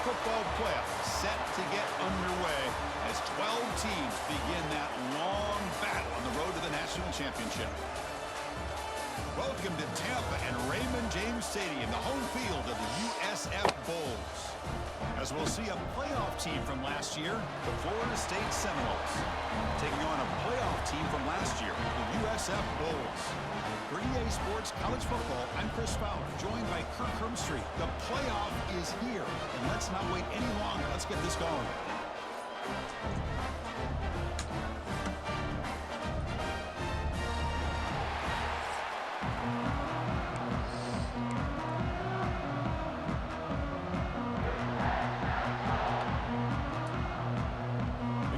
football playoff set to get underway as 12 teams begin that long battle on the road to the national championship. Welcome to Tampa and Raymond James Stadium, the home field of the USF Bulls. As we'll see a playoff team from last year, the Florida State Seminoles, taking on a playoff team from last year, the USF Bulls. For EA Sports College Football, I'm Chris Fowler, joined by Kirk Herbstreit. The playoff is here, and let's not wait any longer. Let's get this going.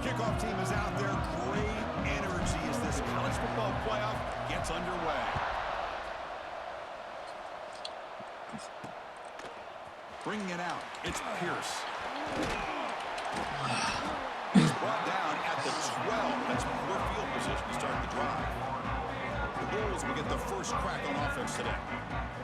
Kickoff team is out there. Great energy as this college football playoff gets underway. Bringing it out, it's Pierce. He's brought down at the 12. That's poor field position to start the drive. The Bulls will get the first crack on offense today.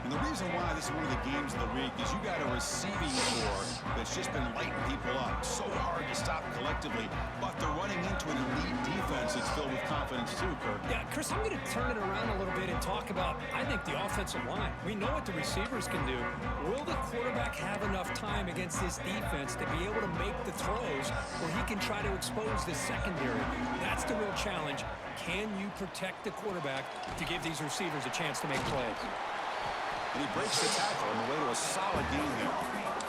And the reason why this is one of the games of the week is you got a receiving corps that's just been lighting people up. So hard to stop collectively, but they're running into an elite defense that's filled with confidence too, Kirk. Yeah, Chris, I'm going to turn it around a little bit and talk about, I think, the offensive line. We know what the receivers can do. Will the quarterback have enough time against this defense to be able to make the throws where he can try to expose this secondary? That's the real challenge. Can you protect the quarterback to give these receivers a chance to make plays? And he breaks the tackle on the way to a solid game there.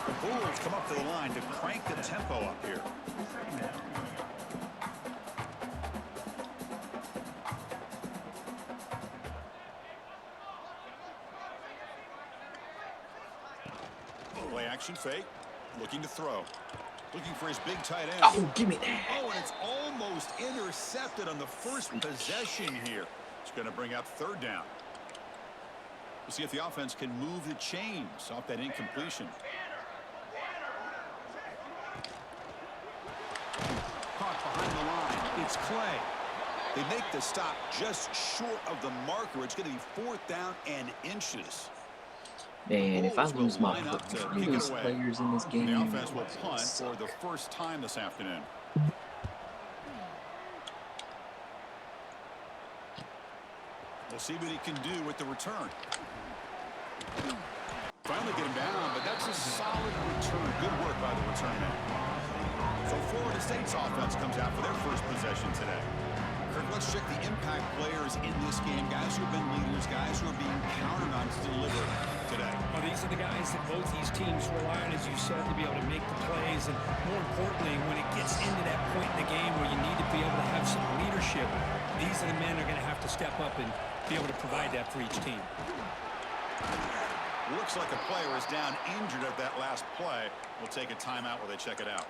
The Bulls come up to the line to crank the tempo up here. Play action fake. Looking to throw. Looking for his big tight end. Oh, give me that. Oh, and it's almost intercepted on the first possession here. It's going to bring up third down. We'll see if the offense can move the chains off that incompletion. Caught behind the line. It's Clay. They make the stop just short of the marker. It's going to be 4th down and inches. Man, if I lose my players in this game, the offense will punt for the first time this afternoon. We'll see what he can do with the return. Finally get him down, but that's a solid return. Good work by the return man. So Florida State's offense comes out for their first possession today. Kirk, let's check the impact players in this game. Guys who have been leaders, guys who are being counted on to deliver today. Well, these are the guys that both these teams rely on, as you said, to be able to make the plays. And more importantly, when it gets into that point in the game where you need to be able to have some leadership, these are the men that are going to have to step up and be able to provide that for each team. Looks like a player is down injured at that last play. We'll take a timeout while they check it out.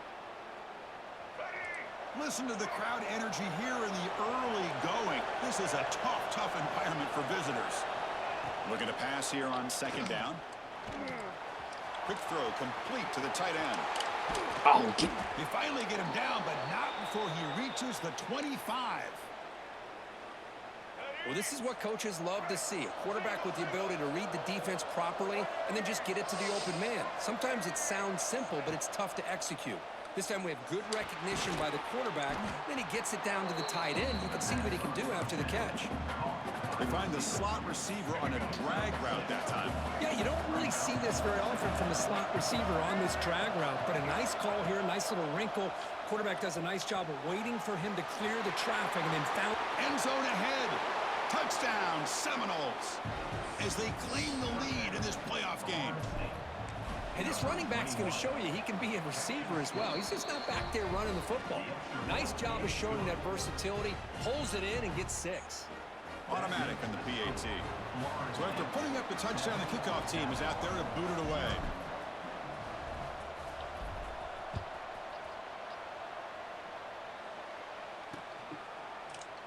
Listen to the crowd energy here in the early going. This is a tough environment for visitors. Looking to pass here on 2nd down. Quick throw complete to the tight end. Oh, they finally get him down, but not before he reaches the 25. Well, this is what coaches love to see. A quarterback with the ability to read the defense properly and then just get it to the open man. Sometimes it sounds simple, but it's tough to execute. This time we have good recognition by the quarterback. Then he gets it down to the tight end. You can see what he can do after the catch. They find the slot receiver on a drag route that time. Yeah, you don't really see this very often from a slot receiver on this drag route, but a nice call here, a nice little wrinkle. Quarterback does a nice job of waiting for him to clear the traffic and then found end zone ahead. Touchdown, Seminoles, as they claim the lead in this playoff game. Hey, this running back's going to show you he can be a receiver as well. He's just not back there running the football. Nice job of showing that versatility. Pulls it in and gets 6. Automatic on the PAT. So after putting up the touchdown, the kickoff team is out there to boot it away.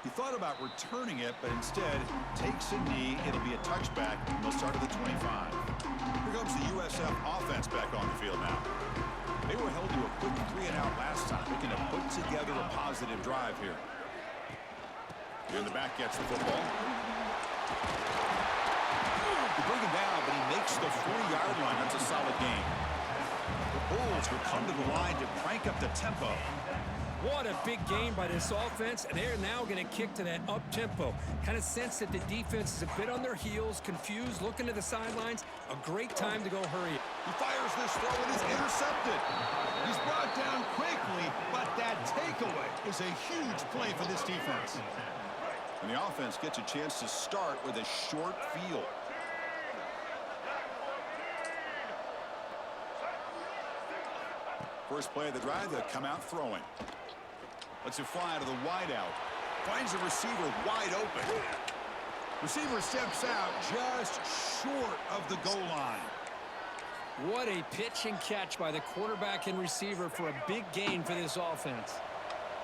He thought about returning it, but instead takes a knee. It'll be a touchback. They'll start at the 25. Here comes the USF offense back on the field now. They were held to a quick 3-and-out last time. Looking to put together a positive drive here. Here in the back gets the football. They bring him down, but he makes the 40-yard line. That's a solid gain. Bulls will come to the line to crank up the tempo. What a big game by this offense, and they're now going to kick to that up-tempo. Kind of sense that the defense is a bit on their heels, confused, looking to the sidelines. A great time to go hurry. He fires this throw and is intercepted. He's brought down quickly, but that takeaway is a huge play for this defense. And the offense gets a chance to start with a short field. First play of the drive, they'll come out throwing. Lets it fly out of the wideout. Finds the receiver wide open. Receiver steps out just short of the goal line. What a pitch and catch by the quarterback and receiver for a big gain for this offense.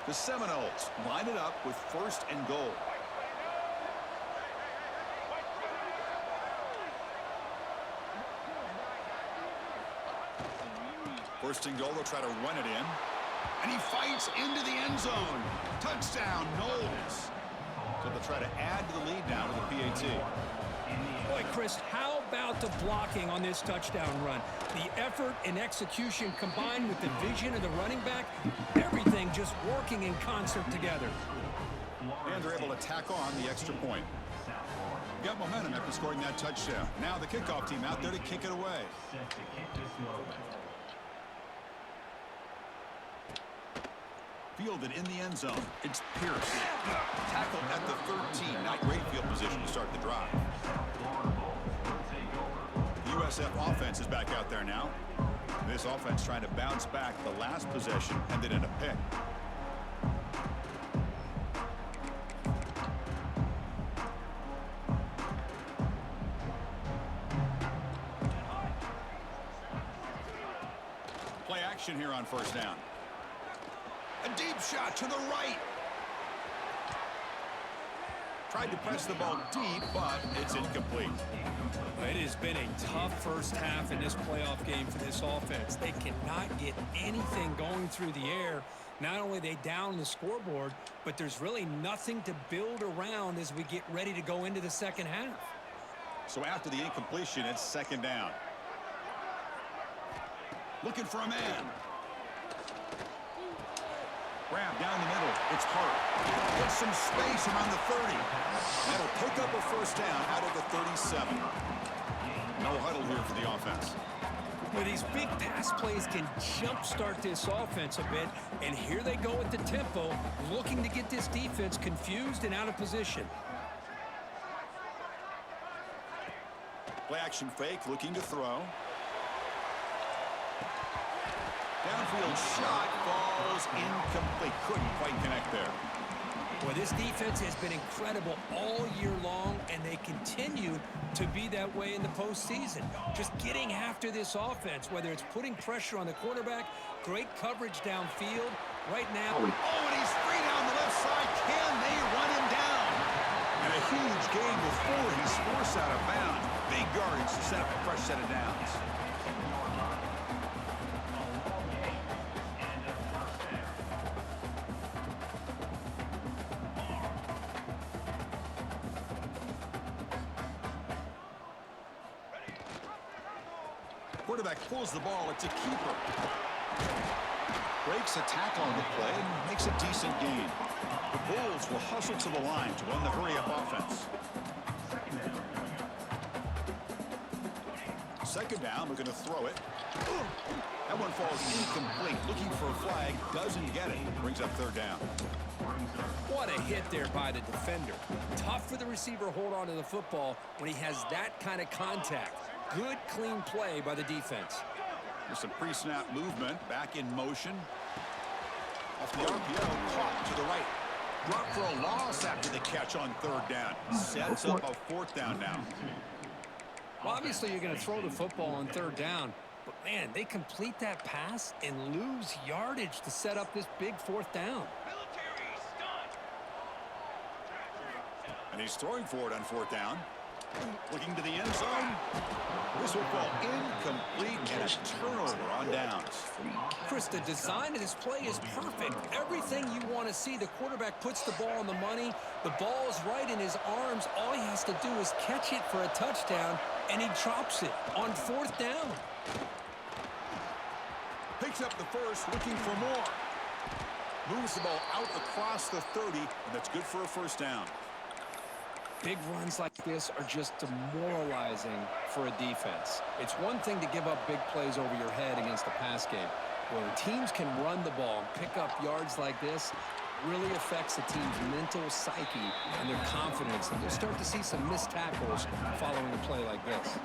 The Seminoles line it up with 1st and goal. First and goal, they'll try to run it in. And he fights into the end zone. Touchdown, Knowles. So they'll try to add to the lead now with a PAT. Boy, Chris, how about the blocking on this touchdown run? The effort and execution combined with the vision of the running back, everything just working in concert together. And they're able to tack on the extra point. Got momentum after scoring that touchdown. Now the kickoff team out there to kick it away. Fielded in the end zone. It's Pierce. Tackled at the 13. Not great field position to start the drive. The USF offense is back out there now. This offense trying to bounce back. The last possession ended in a pick. Play action here on first down. A deep shot to the right. Tried to press the ball deep, but it's incomplete. It has been a tough first half in this playoff game for this offense. They cannot get anything going through the air. Not only are they down the scoreboard, but there's really nothing to build around as we get ready to go into the second half. So after the incompletion, it's 2nd down. Looking for a man. Grab down the middle. It's Hart. Gets some space around the 30. That'll pick up a first down out of the 37. No huddle here for the offense. Well, these big pass plays can jumpstart this offense a bit, and here they go at the tempo, looking to get this defense confused and out of position. Play action fake, looking to throw. Downfield shot falls incomplete. Couldn't quite connect there. Well, this defense has been incredible all year long, and they continue to be that way in the postseason. Just getting after this offense, whether it's putting pressure on the quarterback, great coverage downfield. Right now, and he's free down the left side. Can they run him down? And a huge gain before he's forced out of bounds. Big yardage to set up a fresh set of downs. Quarterback pulls the ball. It's a keeper. Breaks a tackle on the play and makes a decent gain. The Bulls will hustle to the line to run the hurry-up offense. 2nd down, we're going to throw it. That one falls incomplete. Looking for a flag, doesn't get it. Brings up 3rd down. what a hit there by the defender. Tough for the receiver to hold on to the football when he has that kind of contact. Good, clean play by the defense. With some pre-snap movement, back in motion. Off the RPO, caught to the right. Drop for a loss after the catch on 3rd down. Sets up a 4th down now. Well, obviously you're going to throw the football on 3rd down, but man, they complete that pass and lose yardage to set up this big 4th down. And he's throwing for it on 4th down. Looking to the end zone. This will fall incomplete and a turnover on downs. Chris, the design of this play is perfect. Everything you want to see. The quarterback puts the ball on the money. The ball is right in his arms. All he has to do is catch it for a touchdown, and he drops it on 4th down. Picks up the first, looking for more. Moves the ball out across the 30, and that's good for a first down. Big runs like this are just demoralizing for a defense. It's one thing to give up big plays over your head against a pass game. When teams can run the ball and pick up yards like this, really affects the team's mental psyche and their confidence. And you'll start to see some missed tackles following a play like this.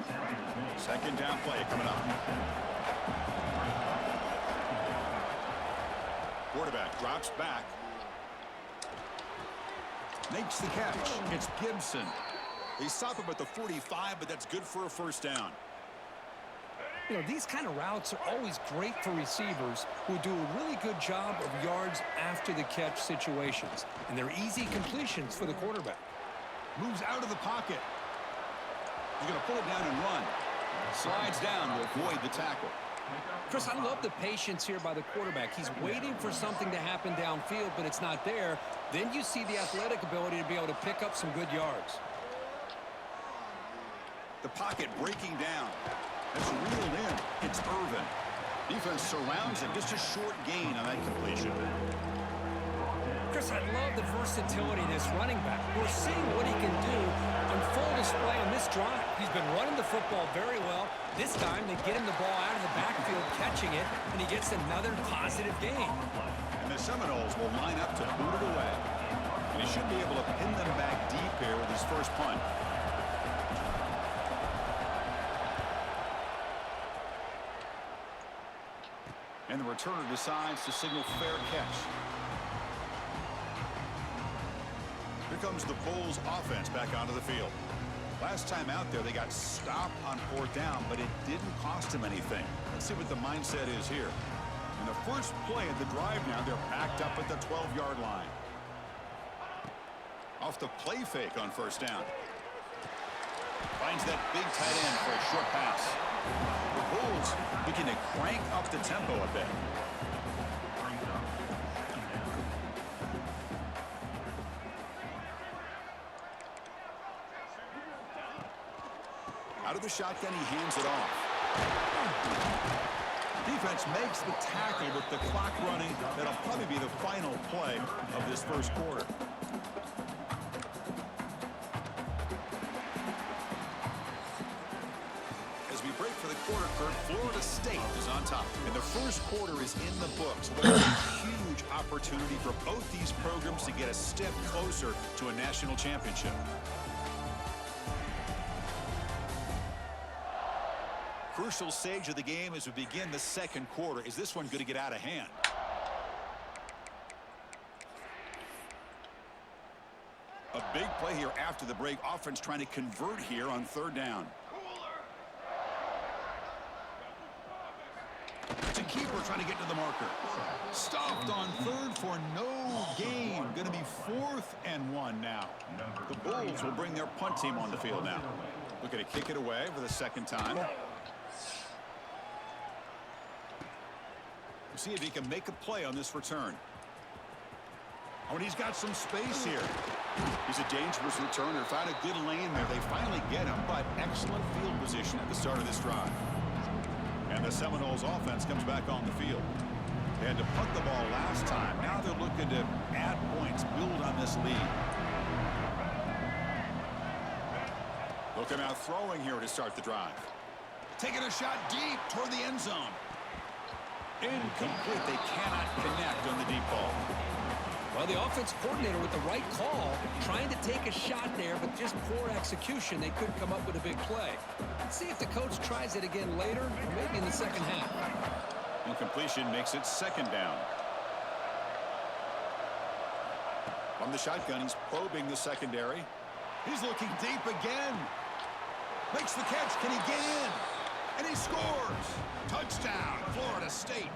Second down play coming up. Quarterback drops back. Makes the catch. It's Gibson. They stop him at the 45, but that's good for a first down. You know, these kind of routes are always great for receivers who do a really good job of yards after the catch situations. And they're easy completions for the quarterback. Moves out of the pocket. He's going to pull it down and run. Slides down to avoid the tackle. Chris, I love the patience here by the quarterback. He's waiting for something to happen downfield, but it's not there. Then you see the athletic ability to be able to pick up some good yards. The pocket breaking down. That's reeled in. It's Irvin. Defense surrounds him. Just a short gain on that completion. Chris, I love the versatility of this running back. We're seeing what he can do on full display on this drive. He's been running the football very well. This time, they get him the ball out of the backfield, catching it, and he gets another positive gain. And the Seminoles will line up to boot it away. And he should be able to pin them back deep here with his first punt. And the returner decides to signal fair catch. Here comes the Bulls offense back onto the field. Last time out there, they got stopped on fourth down, but it didn't cost them anything. Let's see what the mindset is here. In the first play of the drive now, they're backed up at the 12-yard line. Off the play fake on first down. Finds that big tight end for a short pass. The Bulls begin to crank up the tempo a bit. Out of the shotgun, he hands it off. Defense makes the tackle with the clock running. That'll probably be the final play of this first quarter. As we break for the quarter, Kurt, Florida State is on top. And the first quarter is in the books. What a huge opportunity for both these programs to get a step closer to a national championship. Crucial stage of the game as we begin the second quarter. Is this one going to get out of hand? A big play here after the break. Offense trying to convert here on third down. It's a keeper trying to get to the marker. Stopped on third for no gain. Going to be 4th and 1 now. The Bulls will bring their punt team on the field now. Looking to kick it away for the second time. See if he can make a play on this return. Oh, and he's got some space here. He's a dangerous returner. Found a good lane there. They finally get him, but excellent field position at the start of this drive. And the Seminoles offense comes back on the field. They had to punt the ball last time. Now they're looking to add points, build on this lead. Looking out throwing here to start the drive. Taking a shot deep toward the end zone. Incomplete. They cannot connect on the deep ball. Well, the offense coordinator with the right call, trying to take a shot there, but just poor execution. They couldn't come up with a big play. Let's see if the coach tries it again later, or maybe in the second half. Incompletion makes it second down. From the shotgun, he's probing the secondary. He's looking deep again. Makes the catch. Can he get in? And he scores. Touchdown, Florida State.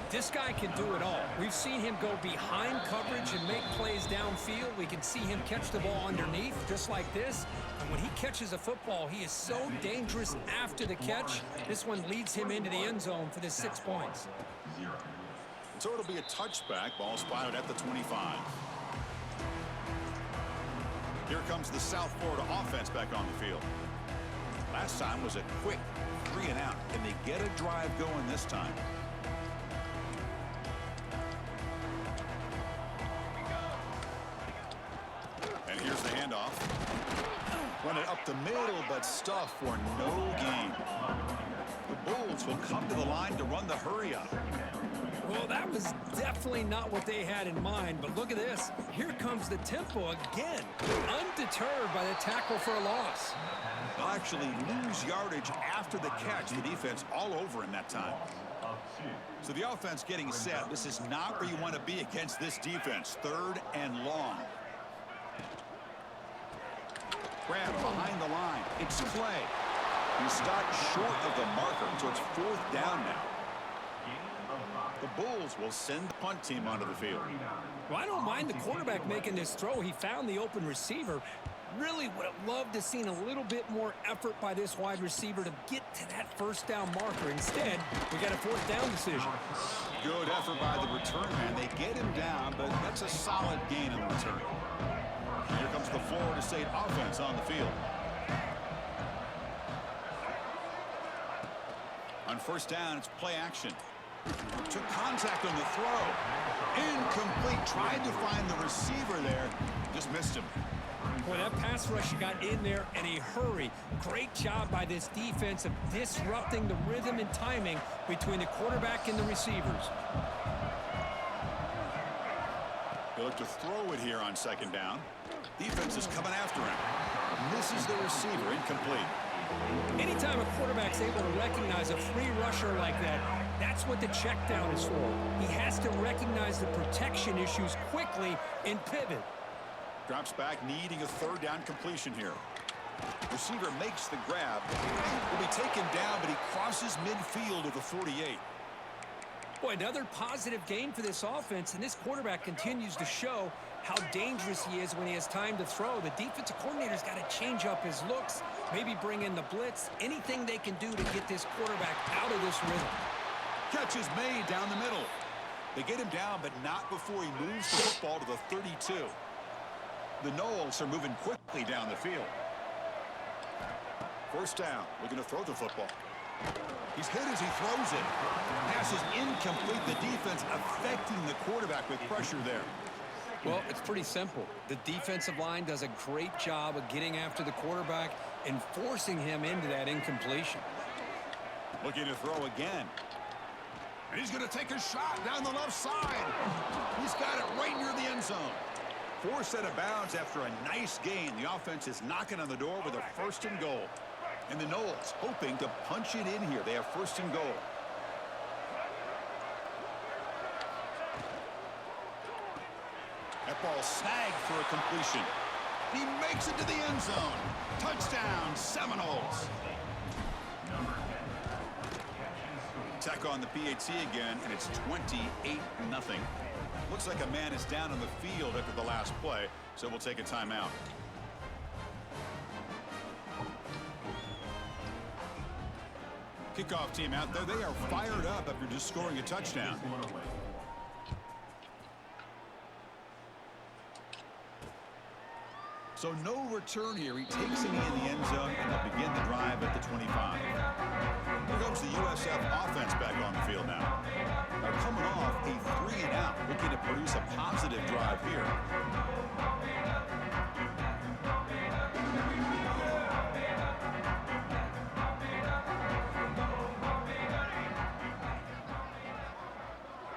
This guy can do it all. We've seen him go behind coverage and make plays downfield. We can see him catch the ball underneath, just like this. And when he catches a football, he is so dangerous after the catch. This one leads him into the end zone for the 6 points. So it'll be a touchback. Ball spotted at the 25. Here comes the South Florida offense back on the field. Last time was a quick 3 and out. Can they get a drive going this time? Run it up the middle, but stuff for no gain. The Bulls will come to the line to run the hurry-up. Well, that was definitely not what they had in mind, but look at this. Here comes the tempo again, undeterred by the tackle for a loss. They'll actually lose yardage after the catch. The defense all over him that time. So the offense getting set. This is not where you want to be against this defense. 3rd and long. Grab behind the line. It's Clay. He stopped short of the marker, so it's 4th down now. The Bulls will send the punt team onto the field. Well, I don't mind the quarterback making this throw. He found the open receiver. Really would have loved to seen a little bit more effort by this wide receiver to get to that 1st down marker. Instead, we got a 4th down decision. Good effort by the return man. They get him down, but that's a solid gain on the return. Here comes the Florida State offense on the field. On 1st down, it's play action. Took contact on the throw. Incomplete. Tried to find the receiver there. Just missed him. Boy, that pass rush got in there in a hurry. Great job by this defense of disrupting the rhythm and timing between the quarterback and the receivers. They look to throw it here on 2nd down. Defense is coming after him. Misses the receiver. Incomplete. Anytime a quarterback's able to recognize a free rusher like that, that's what the check down is for. He has to recognize the protection issues quickly and pivot. Drops back, needing a 3rd down completion here. Receiver makes the grab. Will be taken down, but he crosses midfield of the 48. Boy, another positive gain for this offense, and this quarterback continues to show how dangerous he is when he has time to throw. The defensive coordinator's got to change up his looks, maybe bring in the blitz, anything they can do to get this quarterback out of this rhythm. Catch is made down the middle. They get him down, but not before he moves the football to the 32. The Noles are moving quickly down the field. 1st down, looking to throw the football. He's hit as he throws it. Pass is incomplete. The defense affecting the quarterback with pressure there. Well, it's pretty simple. The defensive line does a great job of getting after the quarterback and forcing him into that incompletion. Looking to throw again. And he's going to take a shot down the left side. He's got it right near the end zone. 4th out of bounds after a nice gain. The offense is knocking on the door with a 1st and goal. And the Noles hoping to punch it in here. They have 1st and goal. That ball snagged for a completion. He makes it to the end zone. Touchdown, Seminoles. Attack on the PAT again, and it's 28-0. Looks like a man is down on the field after the last play, so we'll take a timeout. Kickoff team out there. They are fired up after just scoring a touchdown. So no return here. He takes it in the end zone, and they'll begin the drive at the 25. Here comes the USF offense back on the field now. They're coming off a 3-and-out, looking to produce a positive drive here.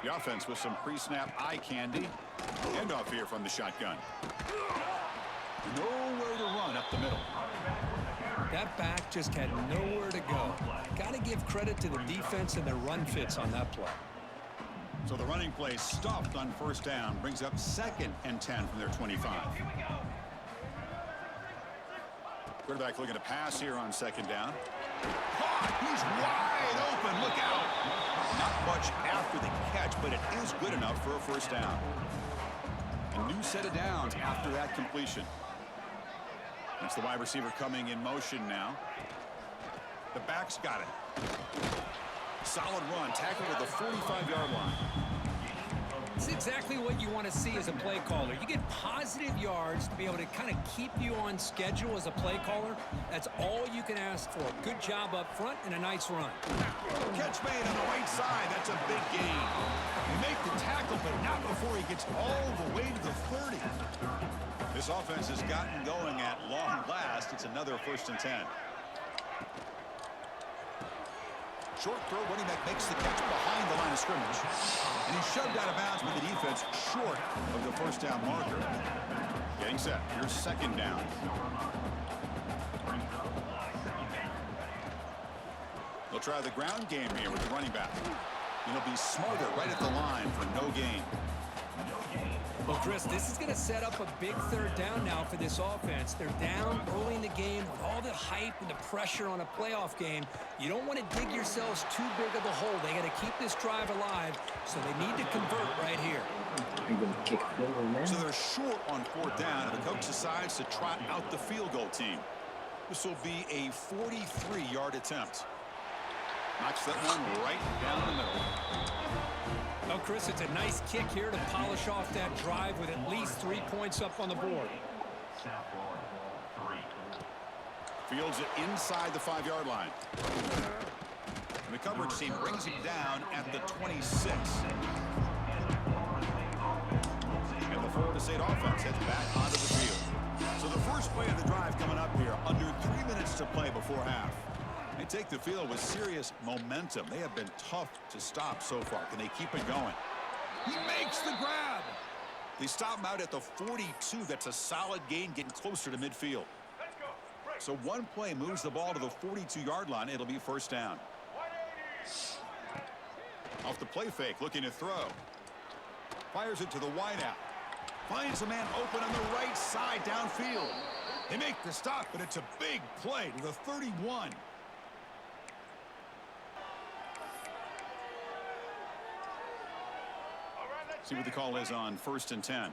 The offense with some pre-snap eye candy. Handoff here from the shotgun. Nowhere to run up the middle. That back just had nowhere to go. Got to give credit to the defense and their run fits on that play. So the running play stopped on 1st down. Brings up 2nd and 10 from their 25. Quarterback looking to pass here on 2nd down. Caught! He's wide open. Look out! Not much after the catch, but it is good enough for a 1st down. A new set of downs after that completion. It's the wide receiver coming in motion now. The back's got it. Solid run, tackled at the 45-yard line. It's exactly what you want to see as a play caller. You get positive yards to be able to kind of keep you on schedule as a play caller. That's all you can ask for. Good job up front and a nice run. Catch made on the right side. That's a big gain. He make the tackle, but not before he gets all the way to the 30. This offense has gotten going at long last. It's another 1st and 10. Short throw, running back makes the catch behind the line of scrimmage. And he's shoved out of bounds with the defense short of the 1st down marker. Getting set. Here's 2nd down. They'll try the ground game here with the running back. And he'll be smarter right at the line for no gain. Well, Chris, this is going to set up a big 3rd down now for this offense. They're down early in the game with all the hype and the pressure on a playoff game. You don't want to dig yourselves too big of a hole. They got to keep this drive alive, so they need to convert right here. Are you going to kick a field goal now? So they're short on 4th down, and the coach decides to trot out the field goal team. This will be a 43-yard attempt. Knocks that one right down the middle. Oh, Chris, it's a nice kick here to polish off that drive with at least 3 points up on the board. Fields it inside the 5-yard line. And the coverage team brings him down at the 26. And the Florida State offense heads back onto the field. So the first play of the drive coming up here, under 3 minutes to play before half. They take the field with serious momentum. They have been tough to stop so far. Can they keep it going? He makes the grab. They stop him out at the 42. That's a solid gain, getting closer to midfield. So one play moves the ball to the 42-yard line. It'll be 1st down. Off the play fake, looking to throw. Fires it to the wideout. Finds a man open on the right side downfield. They make the stop, but it's a big play to the 31. See what the call is on 1st and 10.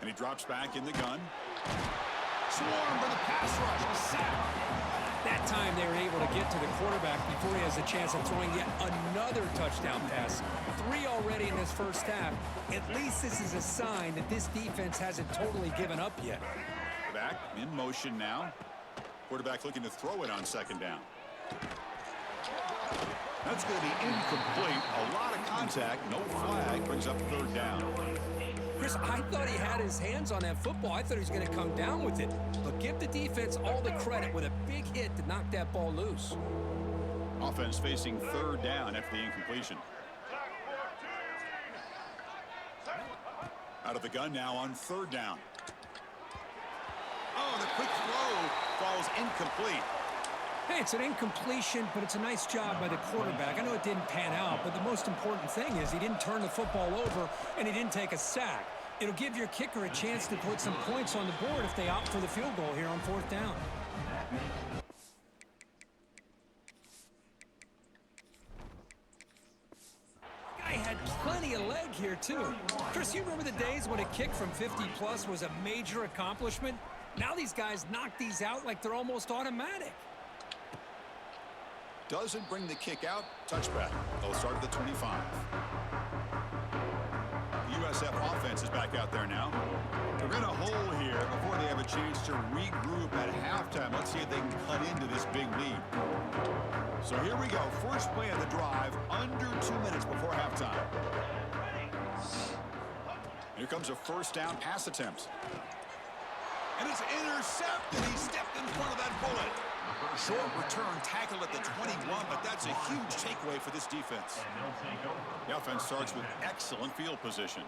And he drops back in the gun. Swarm for the pass rush. A sack. That time they were able to get to the quarterback before he has a chance of throwing yet another touchdown pass. 3 already in this 1st half. At least this is a sign that this defense hasn't totally given up yet. Back in motion now. Quarterback looking to throw it on 2nd down. That's going to be incomplete. A lot of contact. No flag. Brings up 3rd down. Chris, I thought he had his hands on that football. I thought he was going to come down with it. But give the defense all the credit with a big hit to knock that ball loose. Offense facing 3rd down after the incompletion. Out of the gun now on 3rd down. Oh, the quick throw falls incomplete. Hey, it's an incompletion, but it's a nice job by the quarterback. I know it didn't pan out, but the most important thing is he didn't turn the football over and he didn't take a sack. It'll give your kicker a chance to put some points on the board if they opt for the field goal here on 4th down. Guy had plenty of leg here, too. Chris, you remember the days when a kick from 50-plus was a major accomplishment? Now these guys knock these out like they're almost automatic. Doesn't bring the kick out. Touchback. They'll start at the 25. The USF offense is back out there now. They're in a hole here before they have a chance to regroup at halftime. Let's see if they can cut into this big lead. So here we go. First play of the drive, under 2 minutes before halftime. Here comes a 1st down pass attempt. And it's intercepted. He stepped in front of that bullet. Short return tackle at the 21, but that's a huge takeaway for this defense. The offense starts with excellent field position.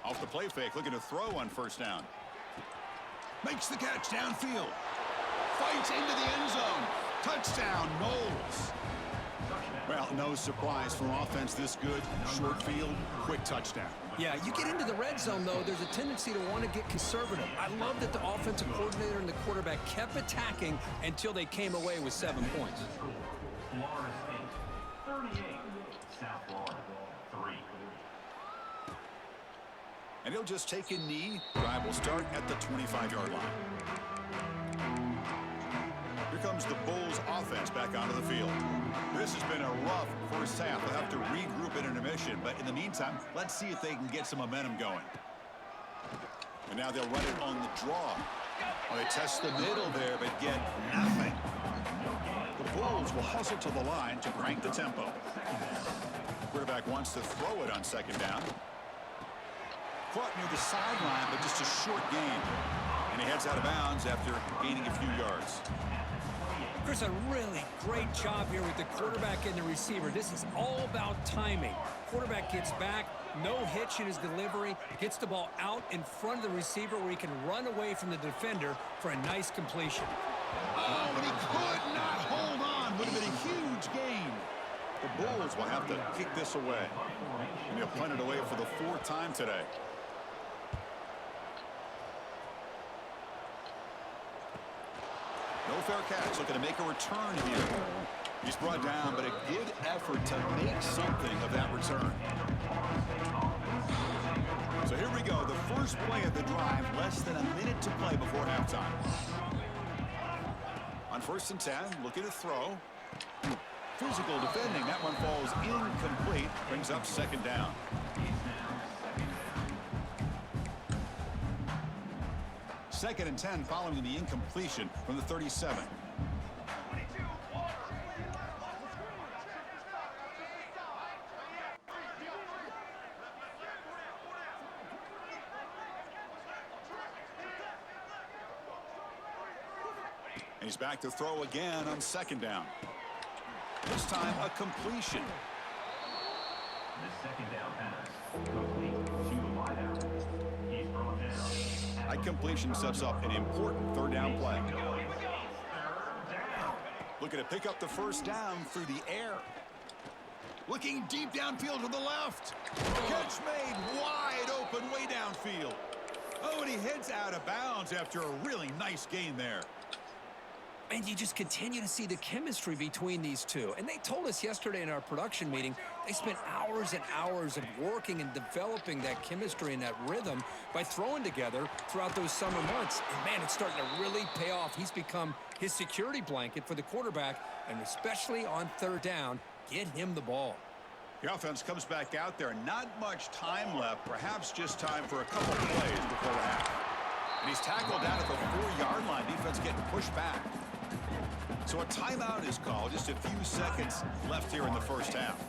Off the play fake, looking to throw on 1st down. Makes the catch downfield. Fights into the end zone. Touchdown, Knowles. Well, no surprise from offense this good. Short field, quick touchdown. Yeah, you get into the red zone, though, there's a tendency to want to get conservative. I love that the offensive coordinator and the quarterback kept attacking until they came away with 7 points. Florida State, 38. South Florida, 3. And he'll just take a knee. Drive will start at the 25-yard line. Here comes the Bulls offense back onto the field. This has been a rough first half. They'll have to regroup in intermission, but in the meantime, let's see if they can get some momentum going. And now they'll run it on the draw. Oh, they test the middle there, but get nothing. The Bulls will hustle to the line to crank the tempo. Quarterback wants to throw it on second down. Caught near the sideline, but just a short gain. And he heads out of bounds after gaining a few yards. Chris, a really great job here with the quarterback and the receiver. This is all about timing. Quarterback gets back, no hitch in his delivery, gets the ball out in front of the receiver where he can run away from the defender for a nice completion. Oh, and he could not hold on. Would have been a huge gain. The Bulls will have to kick this away. And they'll punt it away for the 4th time today. No fair catch, looking to make a return here. He's brought down, but a good effort to make something of that return. So here we go, the first play of the drive, less than a minute to play before halftime. On 1st and 10, looking to throw. Physical defending, that one falls incomplete, brings up 2nd down. Second and 10 following the incompletion from the 37. And he's back to throw again on 2nd down. This time a completion. The 2nd down pass. Complete to the wideout. He's brought down. That completion sets up an important 3rd down play. Looking to pick up the 1st down through the air. Looking deep downfield to the left. Catch made wide open way downfield. Oh, and he heads out of bounds after a really nice gain there. And you just continue to see the chemistry between these two. And they told us yesterday in our production meeting, they spent hours and hours of working and developing that chemistry and that rhythm by throwing together throughout those summer months. And, man, it's starting to really pay off. He's become his security blanket for the quarterback, and especially on 3rd down, get him the ball. The offense comes back out there. Not much time left, perhaps just time for a couple plays before the half. And he's tackled down at the 4-yard line. Defense getting pushed back. So a timeout is called. Just a few seconds left here in the 1st half.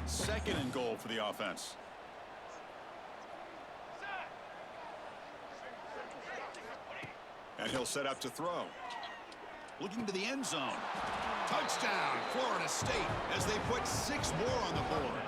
2nd and goal for the offense. And he'll set up to throw. Looking to the end zone. Touchdown, Florida State, as they put 6 more on the board.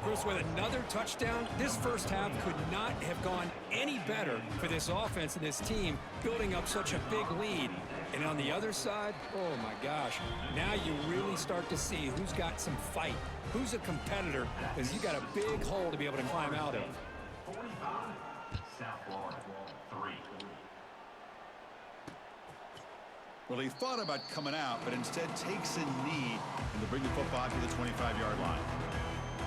Chris, with another touchdown, this 1st half could not have gone any better for this offense and this team, building up such a big lead. And on the other side, oh my gosh, now you really start to see who's got some fight, who's a competitor, because you got a big hole to be able to climb out of. 45, South Florida, 3. Well, he thought about coming out, but instead takes a knee and to bring the football to the 25-yard line.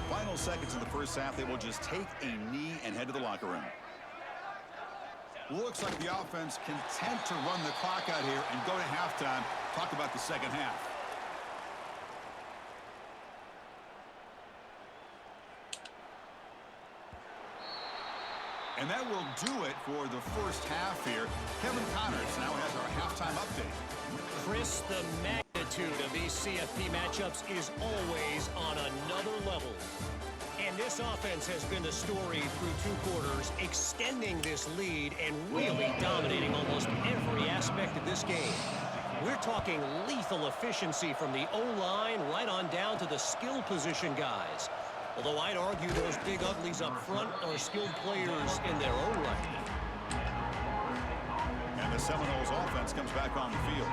Final seconds in the 1st half, they will just take a knee and head to the locker room. Looks like the offense content to run the clock out here and go to halftime. Talk about the 2nd half. And that will do it for the 1st half here. Kevin Connors now has our halftime update. Chris, the magnitude of these CFP matchups is always on another level. And this offense has been the story through 2 quarters, extending this lead and really dominating almost every aspect of this game. We're talking lethal efficiency from the O-line right on down to the skill position guys. Although I'd argue those big uglies up front are skilled players in their own right. And the Seminoles offense comes back on the field.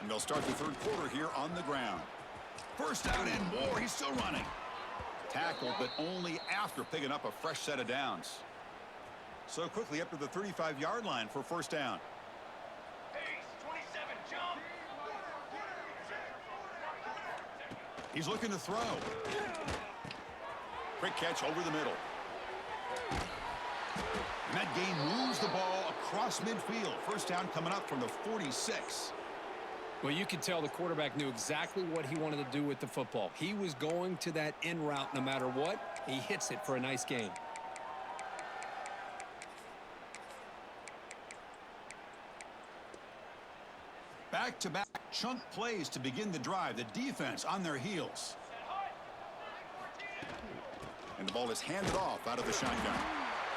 And they'll start the 3rd quarter here on the ground. 1st down and more. He's still running. Tackled, but only after picking up a fresh set of downs. So quickly up to the 35-yard line for 1st down. He's looking to throw. Quick catch over the middle. And that gain moves the ball across midfield. 1st down coming up from the 46. Well, you could tell the quarterback knew exactly what he wanted to do with the football. He was going to that in route no matter what. He hits it for a nice gain. Back-to-back chunk plays to begin the drive. The defense on their heels. And the ball is handed off out of the shotgun.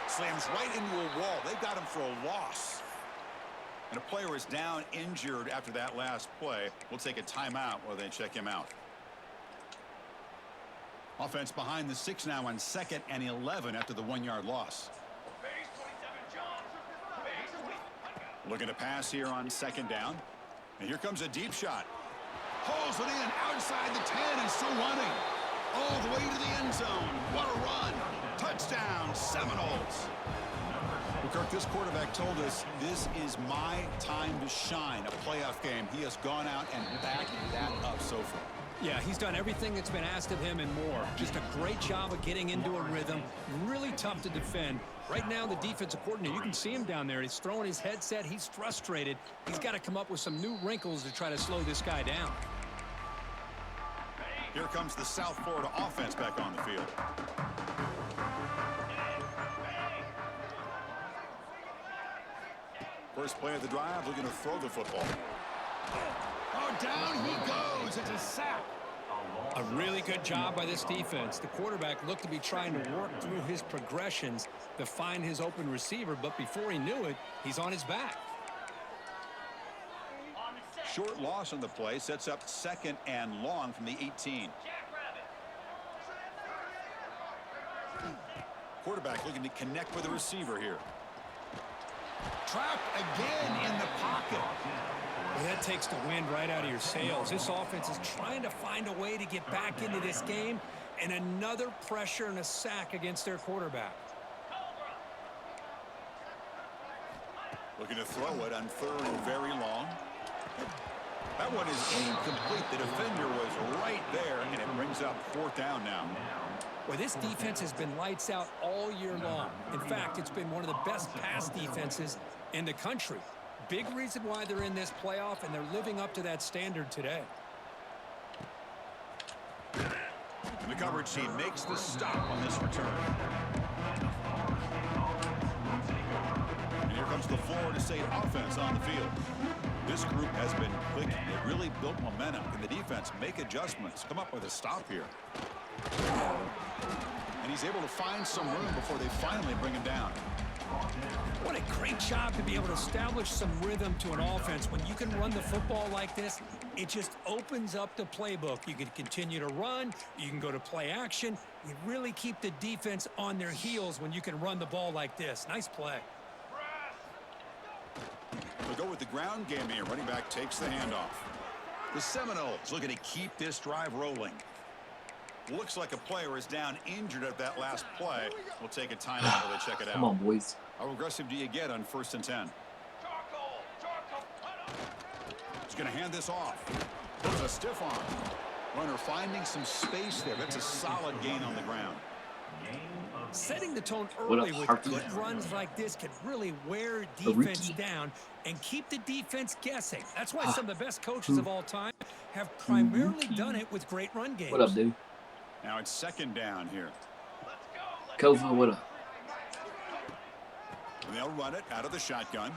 Slams right into a wall. They got him for a loss. And a player is down injured after that last play. We'll take a timeout while they check him out. Offense behind the 6 now on 2nd and 11 after the 1-yard loss. Looking to pass here on 2nd down. And here comes a deep shot. Pulls it in outside the 10 and still running. All the way to the end zone. What a run. Touchdown, Seminoles. Well, Kirk, this quarterback told us this is my time to shine, a playoff game. He has gone out and backed that up so far. Yeah, he's done everything that's been asked of him and more. Just a great job of getting into a rhythm. Really tough to defend. Right now, the defensive coordinator, you can see him down there. He's throwing his headset. He's frustrated. He's got to come up with some new wrinkles to try to slow this guy down. Here comes the South Florida offense back on the field. First play of the drive, looking to throw the football. Oh, down he goes. It's a sack. A really good job by this defense. The quarterback looked to be trying to work through his progressions to find his open receiver, but before he knew it, he's on his back. Short loss on the play, sets up 2nd and long from the 18. Quarterback looking to connect with the receiver here. Trapped again in the pocket. Well, that takes the wind right out of your sails. This offense is trying to find a way to get back into this game, and another pressure and a sack against their quarterback. Looking to throw it on 3rd and very long. That one is incomplete. The defender was right there, and it brings up 4th down now. Well, this defense has been lights out all year long. In fact, it's been one of the best pass defenses in the country. Big reason why they're in this playoff, and they're living up to that standard today. The coverage team makes the stop on this return. And here comes the Florida State offense on the field. This group has been clicking. They really built momentum. Can the defense make adjustments? Come up with a stop here. And he's able to find some room before they finally bring him down. What a great job to be able to establish some rhythm to an offense. When you can run the football like this, it just opens up the playbook. You can continue to run. You can go to play action. You really keep the defense on their heels when you can run the ball like this. Nice play. We'll go with the ground game here. Running back takes the handoff. The Seminoles looking to keep this drive rolling. Looks like a player is down injured at that last play. We'll take a timeout while they check it out. Come on, boys. How aggressive do you get on 1st and 10? He's going to hand this off. There's a stiff arm. Runner finding some space there. That's a solid gain on the ground. Setting the tone early with good runs like this can really wear defense down and keep the defense guessing. That's why some of the best coaches of all time have primarily done it with great run games. What up, dude? Now it's 2nd down here. Kova, what up? And they'll run it out of the shotgun.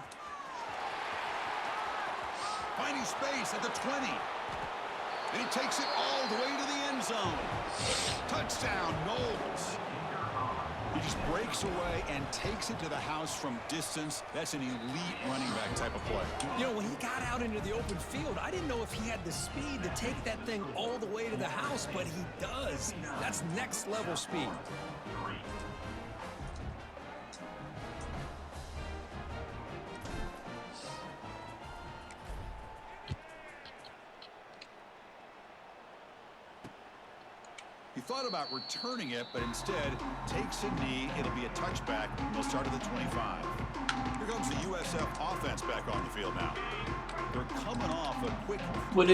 Finding space at the 20. And he takes it all the way to the end zone. Touchdown, Knowles. He just breaks away and takes it to the house from distance. That's an elite running back type of play. You know, when he got out into the open field, I didn't know if he had the speed to take that thing all the way to the house, but he does. That's next level speed. He thought about returning it, but instead takes a knee. It'll be a touchback. He'll start at the 25. Here comes the USF offense back on the field now. They're coming off a quick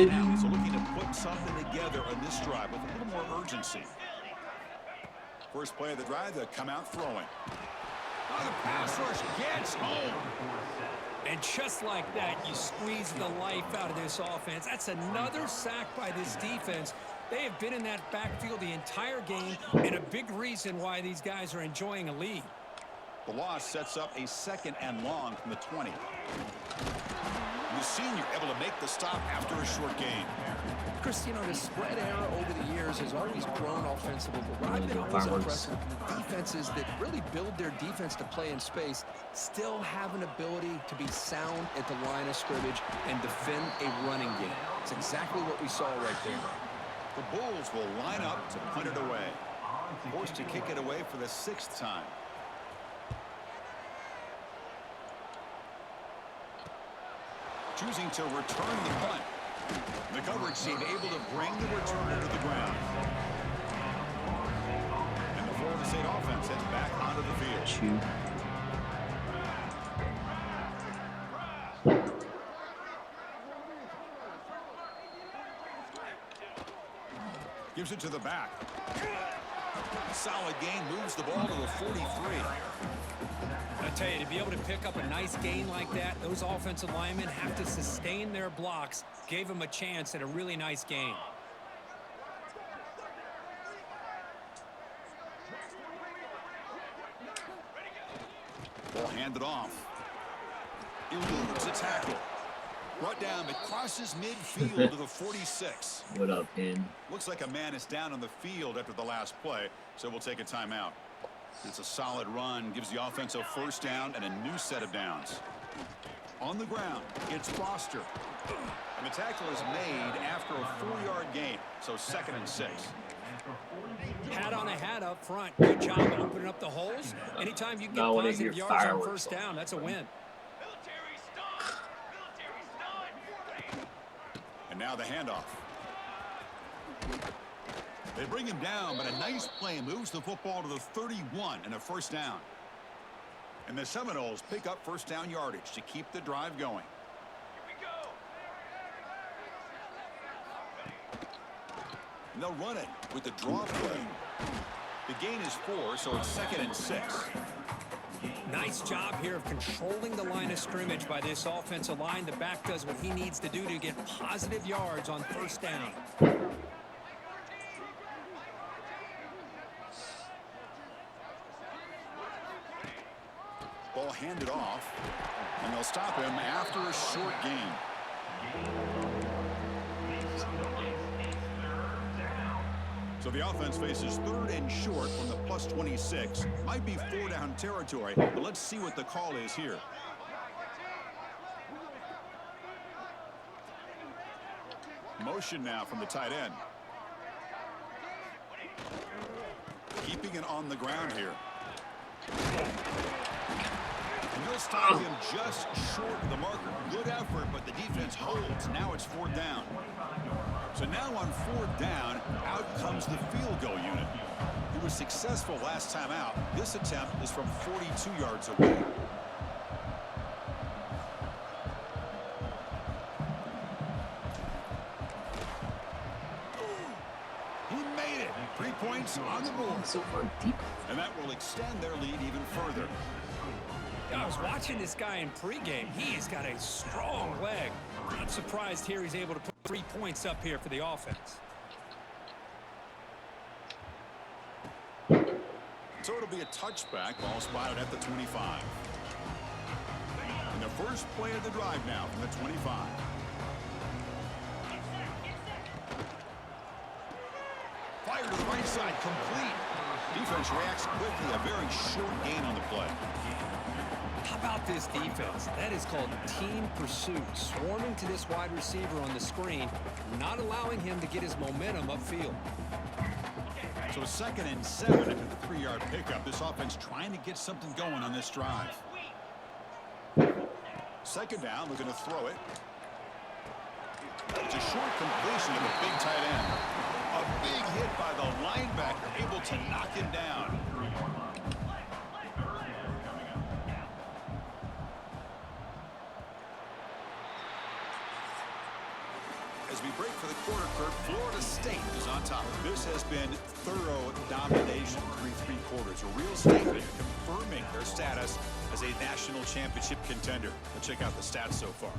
down, so looking to put something together on this drive with a little more urgency. First play of the drive, they'll come out throwing. Oh, the pass rush gets home. And just like that, you squeeze the life out of this offense. That's another sack by this defense. They have been in that backfield the entire game, and a big reason why these guys are enjoying a lead. The loss sets up a 2nd and long from the 20. The senior able to make the stop after a short gain. Chris, you know, the spread era over the years has always grown offensively. But what I've been always impressed with the defenses that really build their defense to play in space still have an ability to be sound at the line of scrimmage and defend a running game. It's exactly what we saw right there. The Bulls will line up to punt it away. Forced to kick it away for the 6th time. Choosing to return the punt. The coverage team able to bring the returner to the ground. And the Florida State offense heads back onto the field. Gives it to the back. Solid gain, moves the ball to the 43. I tell you, to be able to pick up a nice gain like that, those offensive linemen have to sustain their blocks. Gave them a chance at a really nice gain. Ball handed off. Eludes a tackle. Brought down, but crosses midfield to the 46. What up, Ben? Looks like a man is down on the field after the last play, so we'll take a timeout. It's a solid run, gives the offense a 1st down and a new set of downs. On the ground, it's Foster. And the tackle is made after a 4-yard gain, so 2nd and 6. Hat on a hat up front. Good job opening up the holes. Anytime you can get positive yards on 1st down, that's a win. And now the handoff. They bring him down, but a nice play moves the football to the 31 and a 1st down. And the Seminoles pick up 1st down yardage to keep the drive going. And they'll run it with the draw play. The gain is 4, so it's 2nd and 6. Nice job here of controlling the line of scrimmage by this offensive line. The back does what he needs to do to get positive yards on 1st down. Ball handed off, and they'll stop him after a short gain. So the offense faces 3rd and short from the +26. Might be 4-down territory, but let's see what the call is here. Motion now from the tight end. Keeping it on the ground here. And they'll stop him just short of the marker. Good effort, but the defense holds. Now it's 4th down. So now on 4th down, out comes the field goal unit. He was successful last time out. This attempt is from 42 yards away. He made it. 3 points on the board. So far deep. And that will extend their lead even further. I was watching this guy in pregame. He has got a strong leg. Not surprised here he's able to put 3 points up here for the offense. So it'll be a touchback. Ball spotted at the 25. And the first play of the drive now from the 25. Fire to the right side, complete. Defense reacts quickly. A very short gain on the play. How about this defense? That is called team pursuit. Swarming to this wide receiver on the screen, not allowing him to get his momentum upfield. So 2nd and 7 after the 3-yard pickup. This offense trying to get something going on this drive. 2nd down, looking to throw it. It's a short completion to the big tight end. A big hit by the linebacker, able to knock him down. As we break for the quarter, Kurt. Florida State is on top. This has been thorough domination through 3 quarters. A real statement confirming their status as a national championship contender. Let's check out the stats so far.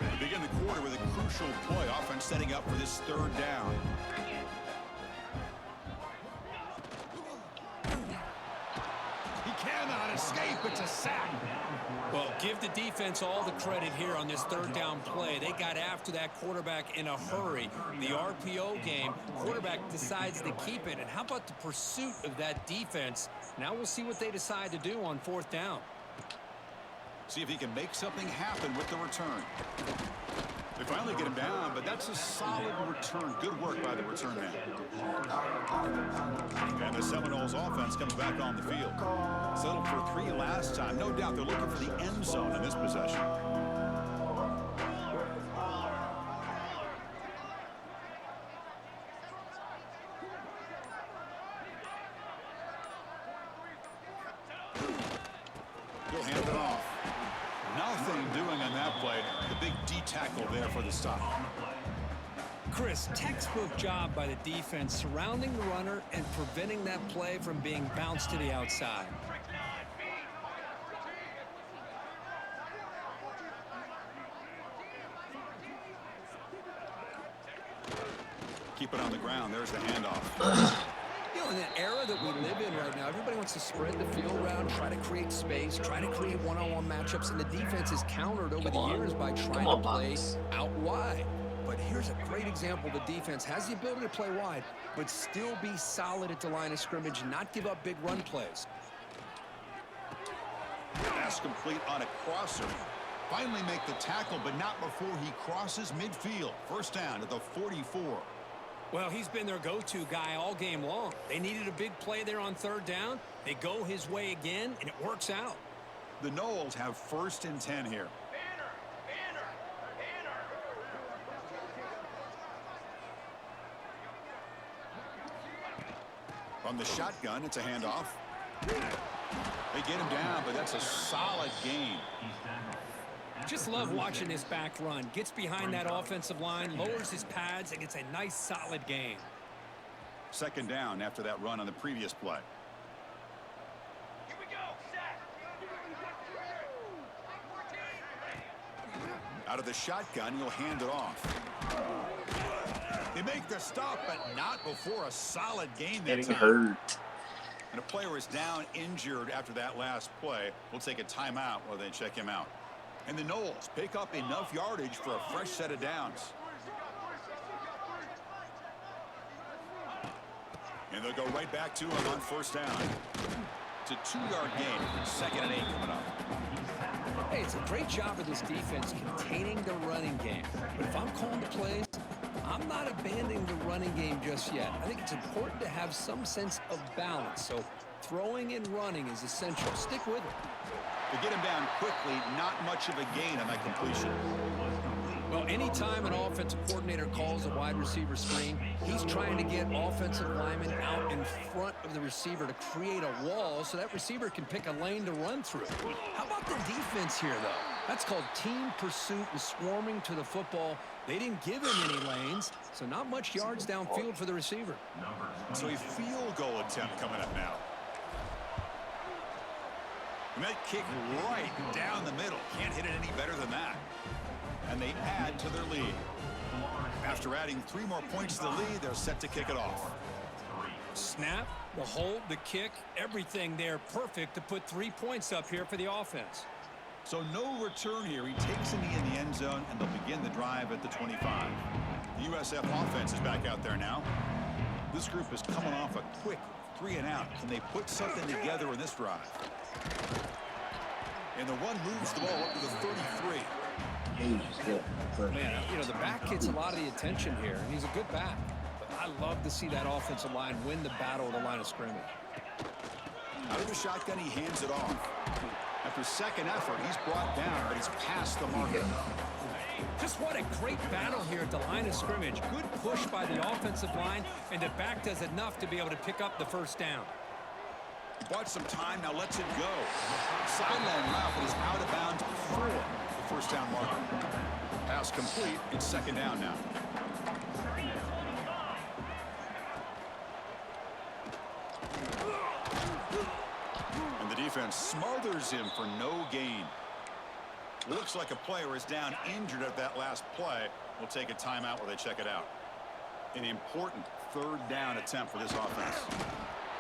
We begin the quarter with a crucial play. Offense setting up for this 3rd down. He cannot escape. It's a sack. Well, give the defense all the credit here on this 3rd down play. They got after that quarterback in a hurry. The RPO game, quarterback decides to keep it. And how about the pursuit of that defense? Now we'll see what they decide to do on 4th down. See if he can make something happen with the return. They finally get him down, but that's a solid return. Good work by the return man. And the Seminoles offense comes back on the field. Settled for 3 last time. No doubt they're looking for the end zone in this possession. He'll hand it off. Nothing doing on that play. The big D tackle there for the stop. Chris, textbook job by the defense surrounding the runner and preventing that play from being bounced to the outside. Keep it on the ground. There's the handoff. You know, in the era that we live in right now, everybody wants to spread the field around, try to create space, try to create one-on-one matchups, and the defense is countered over the years by trying to play out wide. But here's a great example. The defense has the ability to play wide, but still be solid at the line of scrimmage, not give up big run plays. Pass complete on a crosser. Finally make the tackle, but not before he crosses midfield. 1st down at the 44. Well, he's been their go-to guy all game long. They needed a big play there on 3rd down. They go his way again, and it works out. The Noles have 1st and 10 here. From the shotgun, it's a handoff. They get him down, but that's a solid gain. Just love watching this back run. Gets behind that offensive line, lowers his pads, and gets a nice solid gain. 2nd down after that run on the previous play. Out of the shotgun, he'll hand it off. They make the stop, but not before a solid gain that Getting time. hurt. And a player is down injured after that last play. We'll take a timeout while they check him out. And the Noles pick up enough yardage for a fresh set of downs. And they'll go right back to him on 1st down. It's a 2-yard gain. 2nd and 8 coming up. Hey, it's a great job of this defense containing the running game. But if I'm calling the plays, I'm not abandoning the running game just yet. I think it's important to have some sense of balance. So throwing and running is essential. Stick with it. To get him down quickly, not much of a gain on that completion. Well, anytime an offensive coordinator calls a wide receiver screen, he's trying to get offensive linemen out in front of the receiver to create a wall so that receiver can pick a lane to run through. How about the defense here, though? That's called team pursuit and swarming to the football. They didn't give him any lanes, so not much yards downfield for the receiver. So a field goal attempt coming up now. And that kick right down the middle. Can't hit it any better than that. And they add to their lead. After adding 3 more points to the lead, they're set to kick it off. Snap, the hold, the kick, everything there perfect to put 3 points up here for the offense. So no return here. He takes a knee in the end zone, and they'll begin the drive at the 25. The USF offense is back out there now. This group is coming off a quick 3 and out. Can they put something together in this drive? And the run moves the ball up to the 33. Man, you know, the back gets a lot of the attention here, and he's a good back. But I love to see that offensive line win the battle at the line of scrimmage. Out of the shotgun, he hands it off. After second effort, he's brought down, but he's past the marker. Just what a great battle here at the line of scrimmage. Good push by the offensive line, and the back does enough to be able to pick up the 1st down. He bought some time, now lets it go. Sideline route, but he's out of bounds before. If first down marker. Pass complete. It's second down now. And the defense smothers him for no gain. Looks like a player is down injured at that last play. We'll take a timeout while they check it out. An important third down attempt for this offense.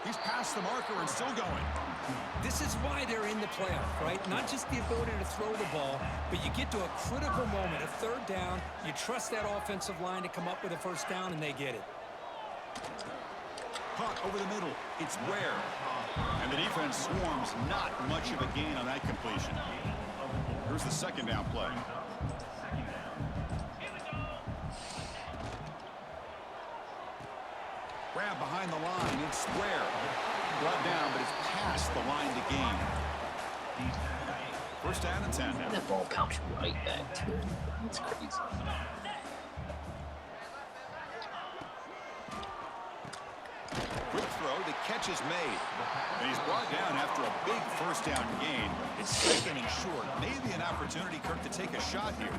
He's past the marker and still going. This is why they're in the playoff, right? Not just the ability to throw the ball, but you get to a critical moment, a third down. You trust that offensive line to come up with a first down, and they get it. Caught over the middle. It's rare. And the defense swarms. Not much of a gain on that completion. Here's the second down play. Grab behind the line. It's square. Brought down, but it's past the line to gain. First down and 10. That ball bounced right back to him. That's crazy. Quick throw. The catch is made. And he's brought down after a big first down gain. It's second and short. Maybe an opportunity, Kirk, to take a shot here.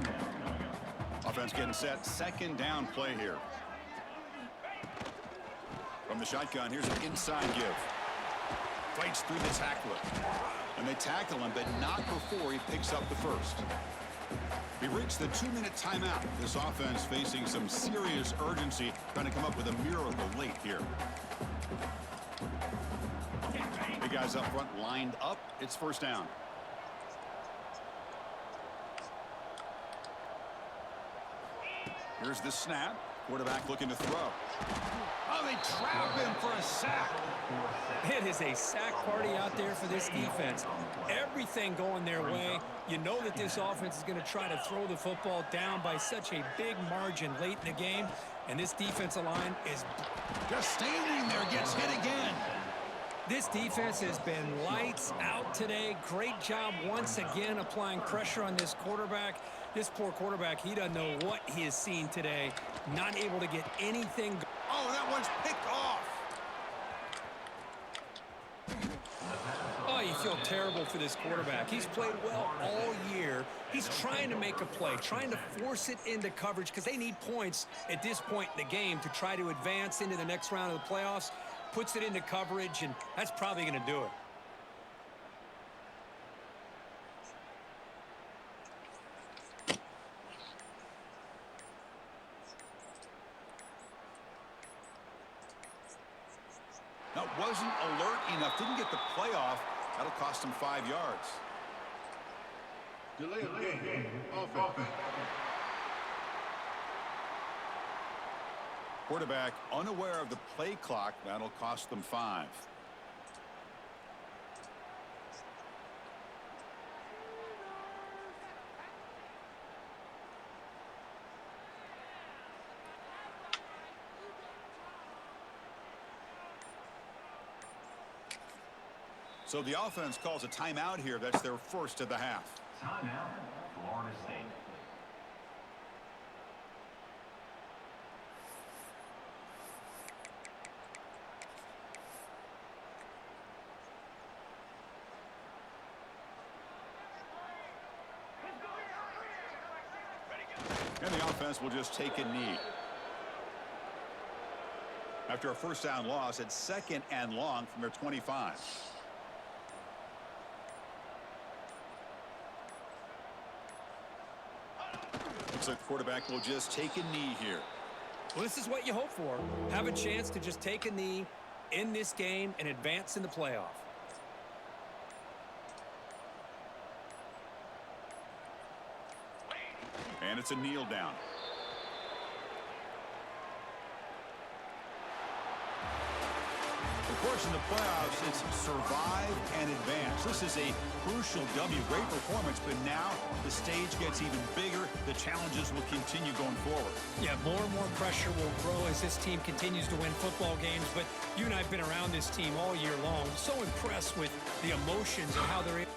Offense getting set. Second down play here. From the shotgun, here's an inside give. Fights through the tackler. And they tackle him, but not before he picks up the first. We reached the 2-minute timeout. This offense facing some serious urgency, trying to come up with a miracle late here. The guys up front lined up. It's first down. Here's the snap. Quarterback looking to throw. Oh, they trap him for a sack. It is a sack party out there for this defense. Everything going their way. You know that this offense is going to try to throw the football down by such a big margin late in the game. And this defensive line is just standing there, gets hit again. This defense has been lights out today. Great job once again applying pressure on this quarterback. This poor quarterback, he doesn't know what he has seen today. Not able to get anything. Oh, that one's picked off. Oh, you feel terrible for this quarterback. He's played well all year. He's trying to make a play, trying to force it into coverage because they need points at this point in the game to try to advance into the next round of the playoffs. Puts it into coverage, and that's probably going to do it. That wasn't alert enough. Didn't get the playoff. That'll cost him 5 yards. Delay of game. Offense. Quarterback unaware of the play clock. That'll cost them 5. So the offense calls a timeout here. That's their first of the half. Timeout, Florida State. And the offense will just take a knee. After a first down loss, it's second and long from their 25. Looks like the quarterback will just take a knee here. Well, this is what you hope for. Have a chance to just take a knee in this game and advance in the playoff. And it's a kneel down. Of course, in the playoffs, it's survive and advance. This is a crucial W. Great performance, but now the stage gets even bigger. The challenges will continue going forward. Yeah, more and more pressure will grow as this team continues to win football games. But you and I have been around this team all year long. So impressed with the emotions and how they're able.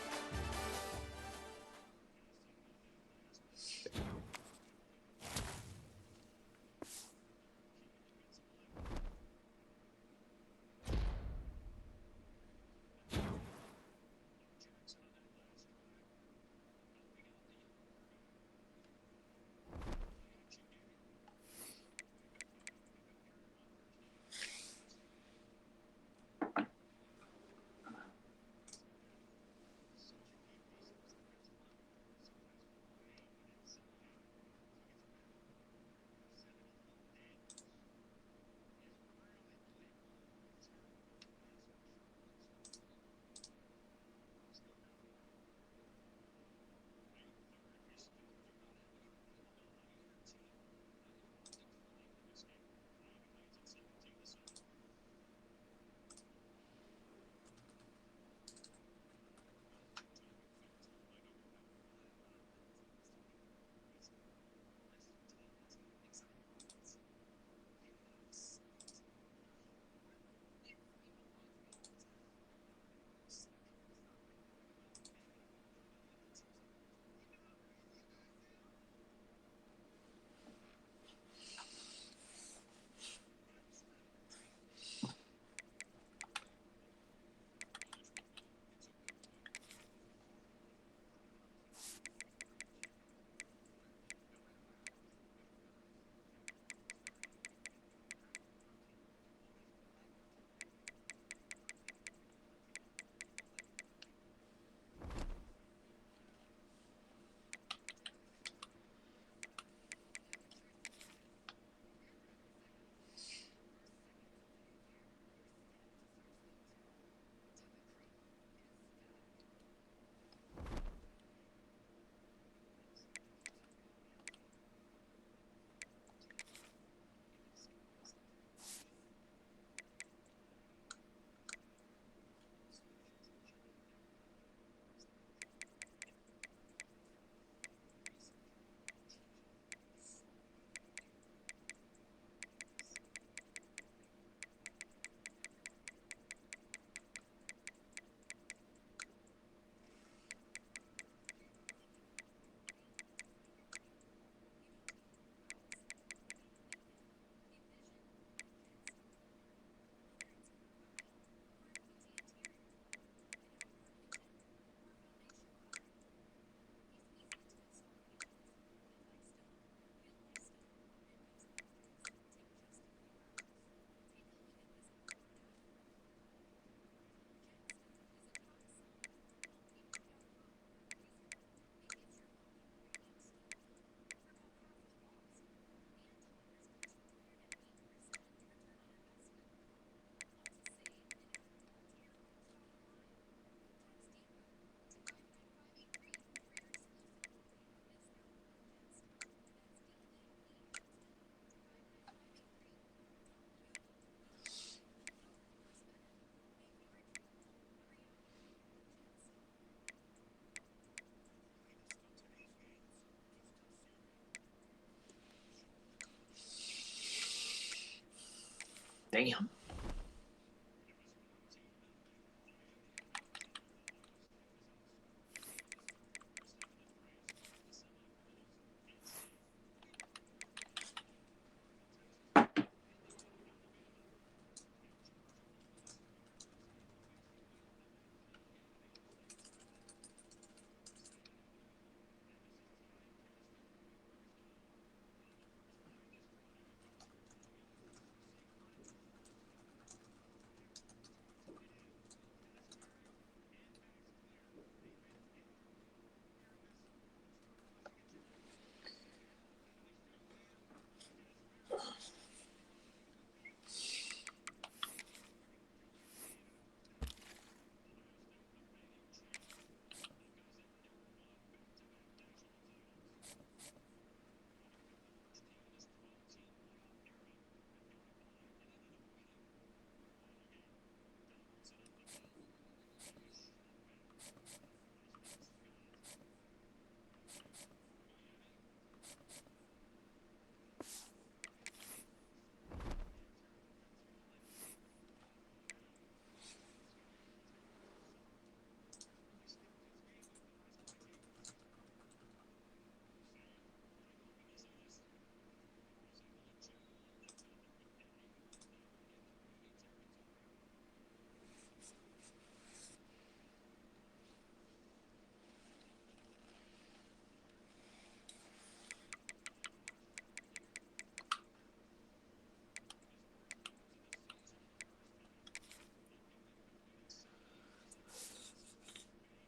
Damn.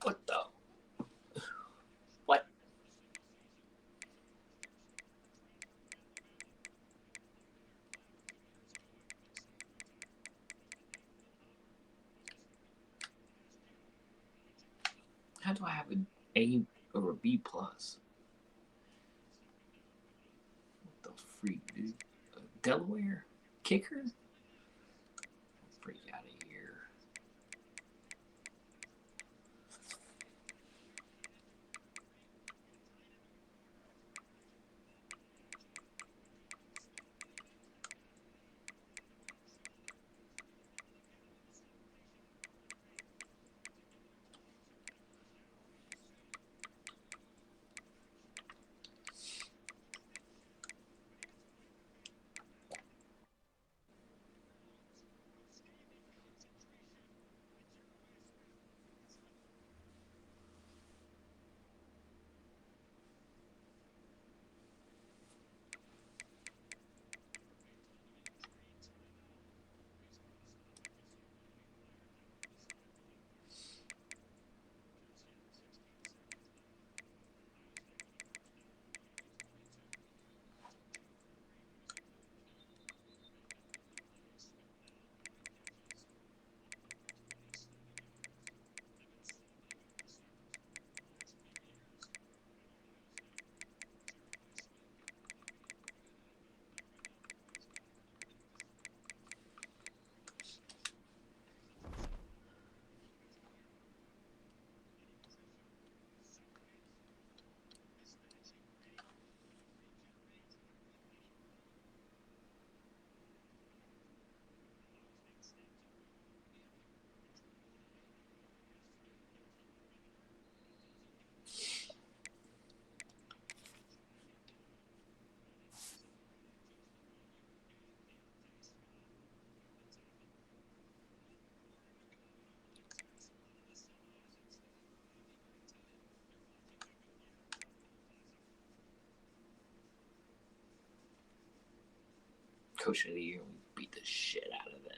What the? What? How do I have an A or a B plus? What the freak, dude? Delaware? Kicker? Freak out of here. Coach of the year, we beat the shit out of them.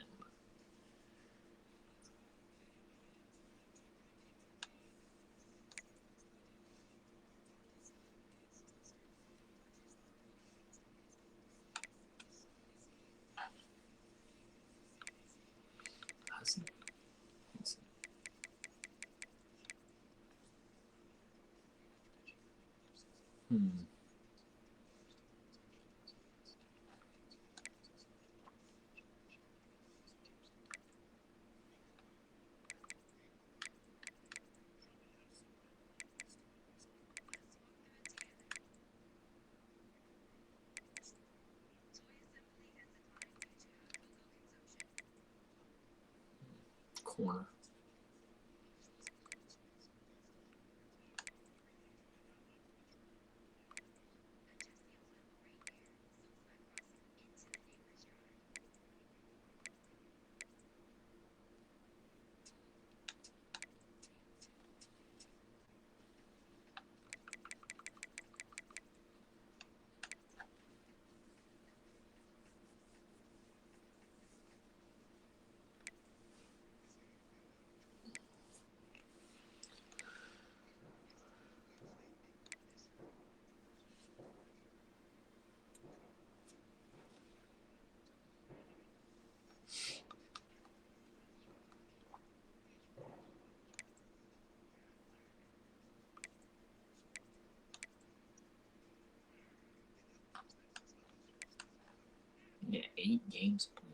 corner. Yeah, 8 games played.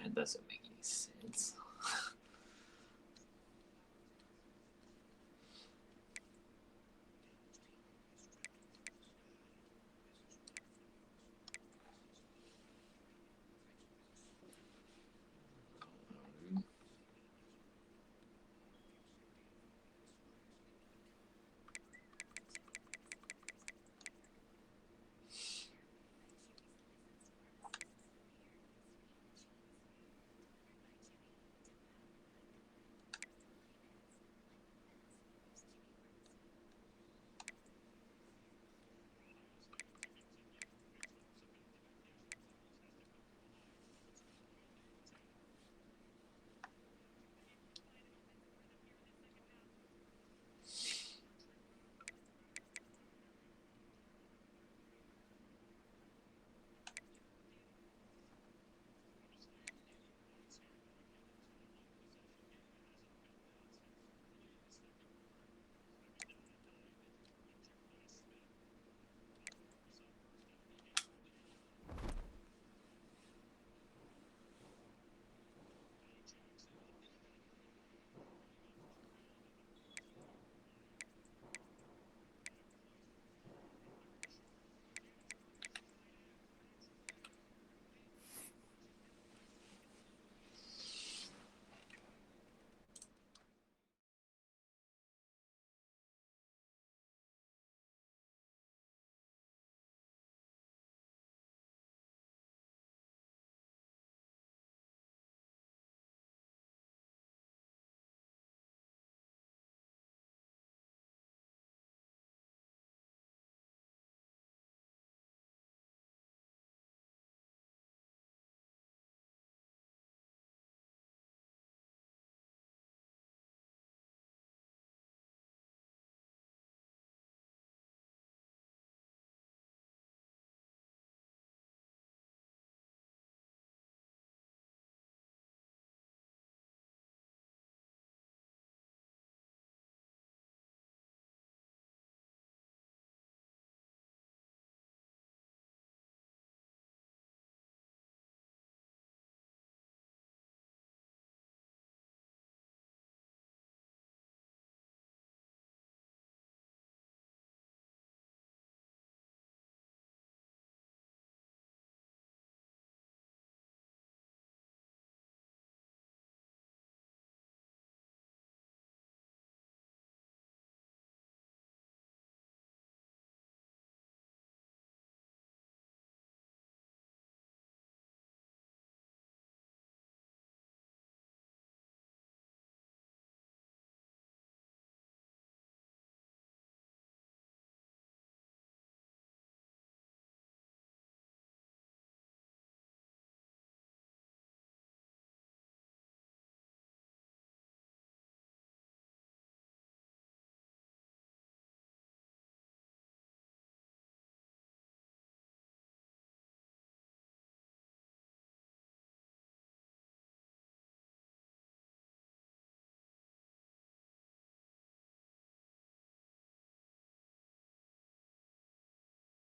That doesn't make any sense.